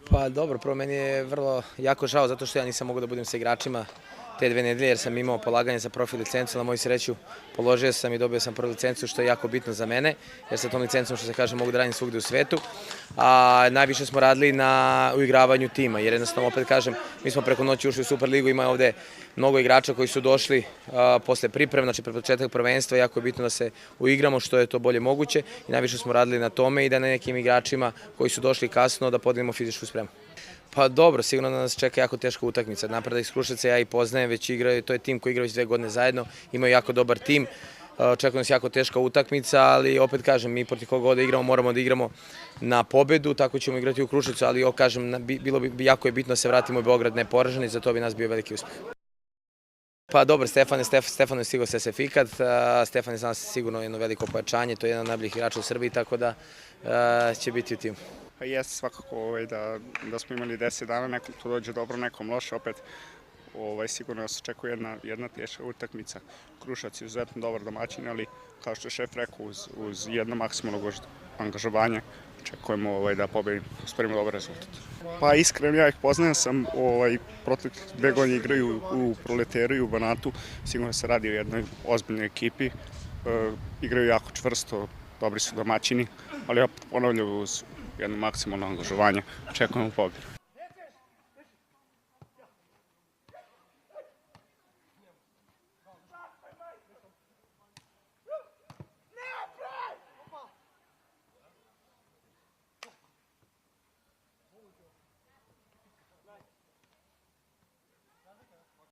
Pa dobro, prvo meni je vrlo jako žao zato što ja nisam mogao da budem sa igračima te 2 nedelje jer sam imao polaganje za profi licencu. Na moju sreću položio sam i dobio sam prvu licencu što je jako bitno za mene jer sa tom licencom što se kaže mogu da radim svugde u svetu. A najviše smo radili na uigravanju tima jer jednostavno opet kažem mi smo preko noći ušli u Superligu, ima ovde mnogo igrača koji su došli posle pripreme, znači pred početak prvenstva, jako je bitno da se uigramo što je to bolje moguće i najviše smo radili na tome i da na nekim igračima koji su došli kasno da podignemo fizičku spremu. Pa dobro, sigurno da nas čeka jako teška utakmica. Napredak iz Kruševca ja i poznajem, već igraju, to je tim koji igra već 2 godine zajedno, imaju jako dobar tim. Čeka nas jako teška utakmica, ali opet kažem, mi protiv koga god da igramo moramo da igramo na pobedu, tako ćemo igrati u Kruševcu, ali kažem, bilo bi jako je bitno da se vratimo u Beograd neporaženi, za to bi nas bio veliki uspeh. Pa dobro, Stefan je stigao sertifikat, Stefan je za nas sigurno jedno veliko pojačanje, to je jedan od najboljih igrača u Srbiji, tako da će biti u timu. Pa jeste svakako da smo imali 10 dana, nekom to dođe dobro, nekom loše, opet sigurno nas očekuje jedna teška utakmica. Kruševac je izuzetno dobar domaćin, ali kao što je šef rekao, uz jedno maksimalno angažovanje očekujemo da pobedimo, ostvarimo dobar rezultat. Pa iskreno ja ih poznajem sam, proteklih 2 godine igraju u Proleteru i u Banatu, sigurno se radi o jednoj ozbiljnoj ekipi, igraju jako čvrsto, dobri su domaćini, ali opet ponavljaju uz jedno maksimalno angažovanje, očekujemo pobedu.